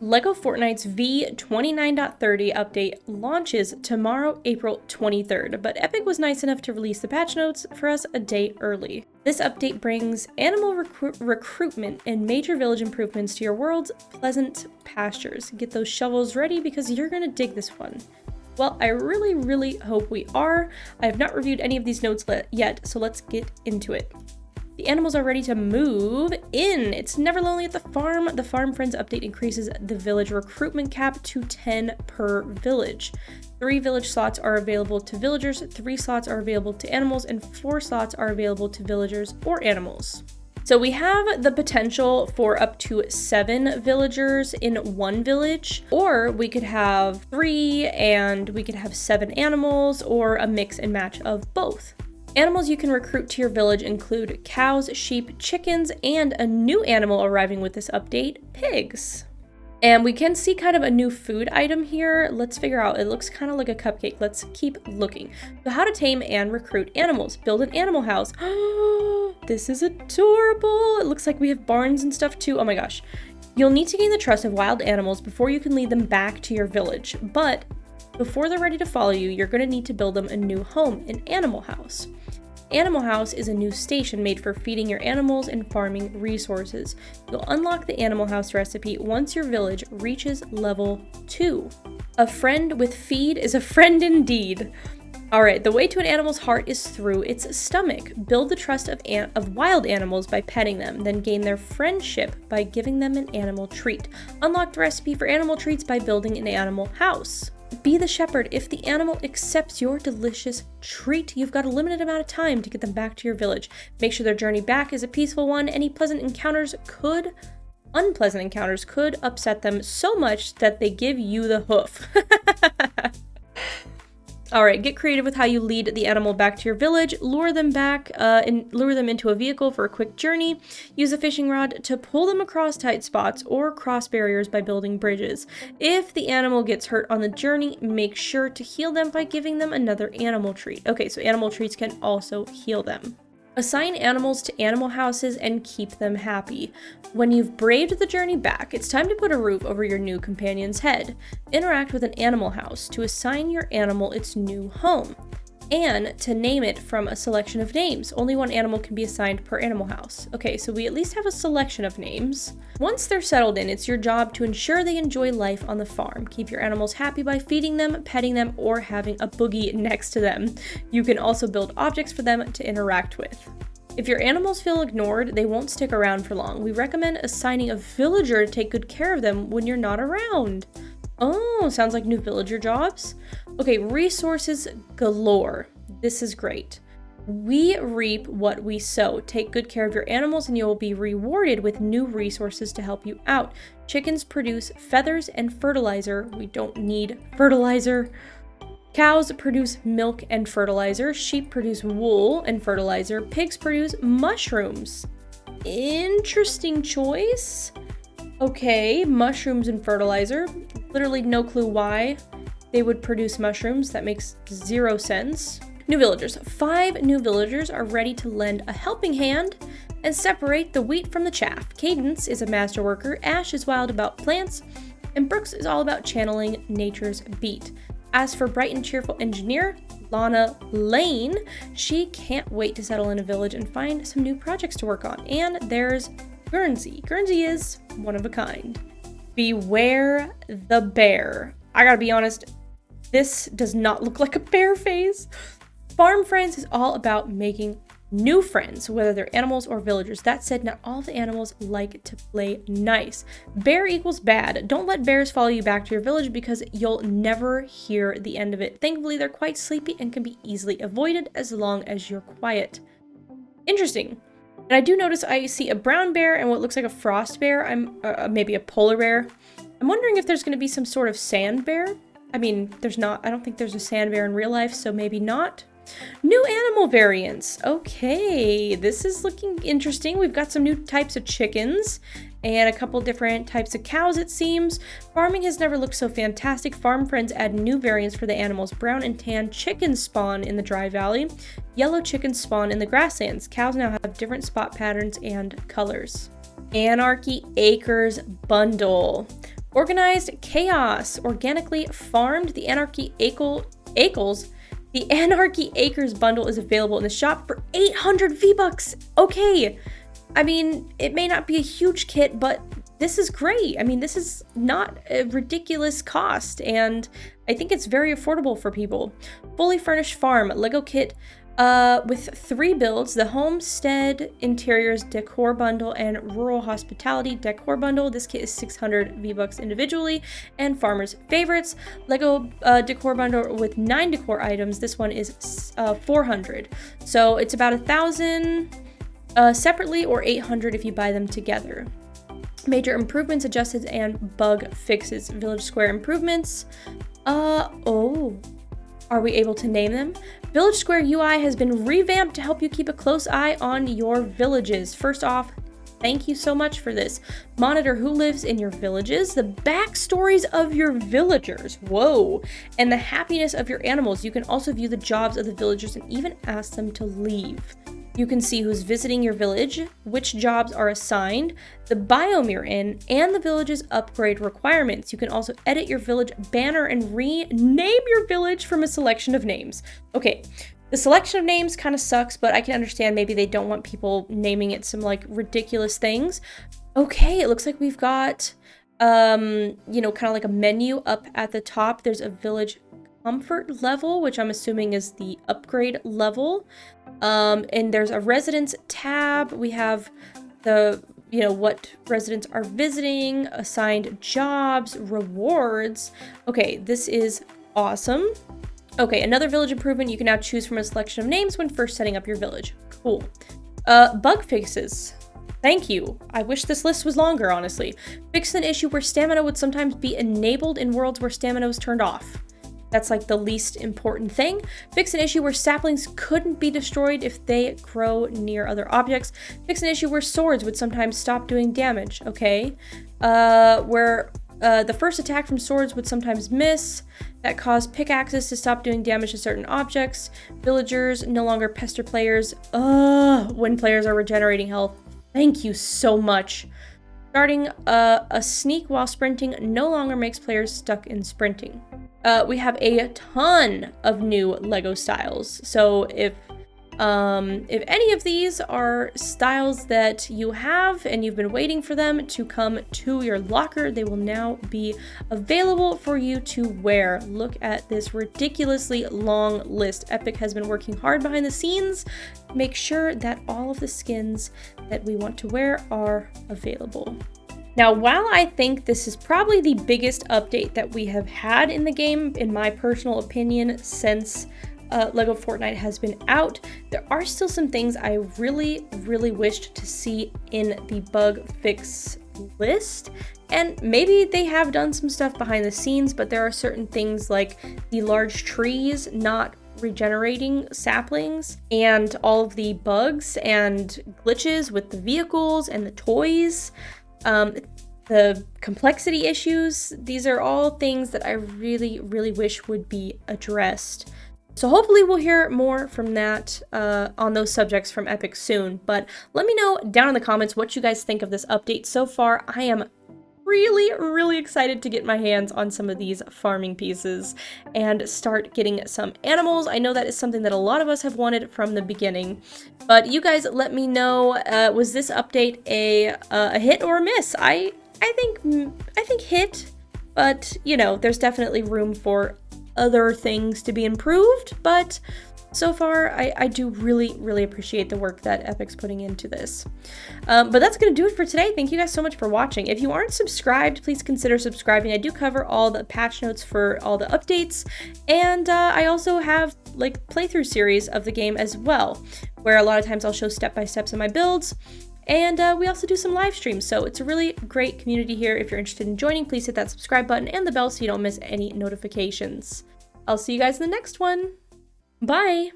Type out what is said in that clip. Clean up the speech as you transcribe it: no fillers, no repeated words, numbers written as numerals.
LEGO Fortnite's V29.30 update launches tomorrow, April 23rd, but Epic was nice enough to release the patch notes for us a day early. This update brings animal recruitment and major village improvements to your world's pleasant pastures. Get those shovels ready because you're gonna dig this one. Well, I really hope we are. I have not reviewed any of these notes yet, so let's get into it. The animals are ready to move in. It's never lonely at the farm. The Farm Friends update increases the village recruitment cap to 10 per village. 3 village slots are available to villagers, 3 slots are available to animals, and 4 slots are available to villagers or animals. So we have the potential for up to 7 villagers in one village, or we could have 3 and we could have 7 animals, or a mix and match of both. Animals you can recruit to your village include cows, sheep, chickens, and a new animal arriving with this update, pigs. And we can see kind of a new food item here. Let's figure out, it looks kind of like a cupcake. Let's keep looking. So how to tame and recruit animals. Build an animal house. This is adorable. It looks like we have barns and stuff too. Oh my gosh. You'll need to gain the trust of wild animals before you can lead them back to your village. But before they're ready to follow you, you're going to need to build them a new home, an animal house. Animal House is a new station made for feeding your animals and farming resources. You'll unlock the Animal House recipe once your village reaches level 2. A friend with feed is a friend indeed. Alright, the way to an animal's heart is through its stomach. Build the trust of wild animals by petting them, then gain their friendship by giving them an animal treat. Unlock the recipe for animal treats by building an animal house. Be the shepherd. If the animal accepts your delicious treat, you've got a limited amount of time to get them back to your village. Make sure their journey back is a peaceful one. Any unpleasant encounters could upset them so much that they give you the hoof. Alright, get creative with how you lead the animal back to your village. Lure them back and lure them into a vehicle for a quick journey. Use a fishing rod to pull them across tight spots or cross barriers by building bridges. If the animal gets hurt on the journey, make sure to heal them by giving them another animal treat. Okay, so animal treats can also heal them. Assign animals to animal houses and keep them happy. When you've braved the journey back, it's time to put a roof over your new companion's head. Interact with an animal house to assign your animal its new home, and to name it from a selection of names. Only one animal can be assigned per animal house. Okay, so we at least have a selection of names. Once they're settled in, it's your job to ensure they enjoy life on the farm. Keep your animals happy by feeding them, petting them, or having a boogie next to them. You can also build objects for them to interact with. If your animals feel ignored, they won't stick around for long. We recommend assigning a villager to take good care of them when you're not around. Oh, sounds like new villager jobs. Okay, resources galore. This is great. We reap what we sow. Take good care of your animals and you will be rewarded with new resources to help you out. Chickens produce feathers and fertilizer. We don't need fertilizer. Cows produce milk and fertilizer. Sheep produce wool and fertilizer. Pigs produce mushrooms. Interesting choice. Okay, mushrooms and fertilizer. Literally no clue why they would produce mushrooms. That makes 0 sense. New villagers. 5 new villagers are ready to lend a helping hand and separate the wheat from the chaff. Cadence is a master worker. Ash is wild about plants. And Brooks is all about channeling nature's beat. As for bright and cheerful engineer, Lana Lane, she can't wait to settle in a village and find some new projects to work on. And there's Guernsey. Guernsey is one of a kind. Beware the bear. I gotta be honest, this does not look like a bear face. Farm Friends is all about making new friends, whether they're animals or villagers. That said, not all the animals like to play nice. Bear equals bad. Don't let bears follow you back to your village because you'll never hear the end of it. Thankfully, they're quite sleepy and can be easily avoided as long as you're quiet. Interesting. And I do notice I see a brown bear and what looks like a frost bear. Maybe a polar bear. I'm wondering if there's going to be some sort of sand bear. I mean, I don't think there's a sand bear in real life, so maybe not. New animal variants. Okay, this is looking interesting. We've got some new types of chickens and a couple different types of cows, it seems. Farming has never looked so fantastic. Farm Friends add new variants for the animals. Brown and tan chickens spawn in the dry valley. Yellow chickens spawn in the grasslands. Cows now have different spot patterns and colors. Anarchy Acres bundle. Organized Chaos, organically farmed. The Anarchy Acres bundle is available in the shop for 800 V-Bucks. Okay, I mean, it may not be a huge kit, but this is great. I mean, this is not a ridiculous cost, and I think it's very affordable for people. Fully furnished farm, Lego kit with 3 builds, the Homestead Interiors Decor Bundle and Rural Hospitality Decor Bundle. This kit is 600 V-Bucks individually, and Farmer's Favorites Lego Decor Bundle with 9 decor items. This one is 400. So it's about 1,000 separately, or 800 if you buy them together. Major improvements, adjusted and bug fixes, village square improvements. Are we able to name them? Village Square UI has been revamped to help you keep a close eye on your villages. First off, thank you so much for this. Monitor who lives in your villages, the backstories of your villagers, whoa, and the happiness of your animals. You can also view the jobs of the villagers and even ask them to leave. You can see who's visiting your village, which jobs are assigned, the biome you're in, and the village's upgrade requirements. You can also edit your village banner and rename your village from a selection of names. Okay, the selection of names kind of sucks, but I can understand maybe they don't want people naming it some like ridiculous things. Okay, it looks like we've got, kind of like a menu up at the top. There's a village comfort level, which I'm assuming is the upgrade level. And there's a residence tab. We have the, what residents are visiting, assigned jobs, rewards. Okay, this is awesome. Okay, another village improvement. You can now choose from a selection of names when first setting up your village. Cool. Bug fixes. Thank you. I wish this list was longer, honestly. Fix an issue where stamina would sometimes be enabled in worlds where stamina was turned off. That's like the least important thing. Fix an issue where saplings couldn't be destroyed if they grow near other objects. Fix an issue where swords would sometimes stop doing damage, okay? Where the first attack from swords would sometimes miss. That caused pickaxes to stop doing damage to certain objects. Villagers no longer pester players when players are regenerating health. Thank you so much. Starting a sneak while sprinting no longer makes players stuck in sprinting. We have a ton of new Lego styles. So if any of these are styles that you have and you've been waiting for them to come to your locker, they will now be available for you to wear. Look at this ridiculously long list. Epic has been working hard behind the scenes to make sure that all of the skins that we want to wear are available. Now, while I think this is probably the biggest update that we have had in the game, in my personal opinion, since Lego Fortnite has been out, there are still some things I really wished to see in the bug fix list. And maybe they have done some stuff behind the scenes, but there are certain things like the large trees not regenerating saplings, and all of the bugs and glitches with the vehicles and the toys. The complexity issues, these are all things that I really wish would be addressed. So hopefully we'll hear more from that on those subjects from Epic soon. But let me know down in the comments what you guys think of this update so far. I am really excited to get my hands on some of these farming pieces and start getting some animals. I know that is something that a lot of us have wanted from the beginning, but you guys let me know, was this update a hit or a miss? I think hit, but there's definitely room for other things to be improved, but so far, I do really appreciate the work that Epic's putting into this. But that's going to do it for today. Thank you guys so much for watching. If you aren't subscribed, please consider subscribing. I do cover all the patch notes for all the updates, and I also have like playthrough series of the game as well, where a lot of times I'll show step-by-steps of my builds, and we also do some live streams. So it's a really great community here. If you're interested in joining, please hit that subscribe button and the bell so you don't miss any notifications. I'll see you guys in the next one. Bye!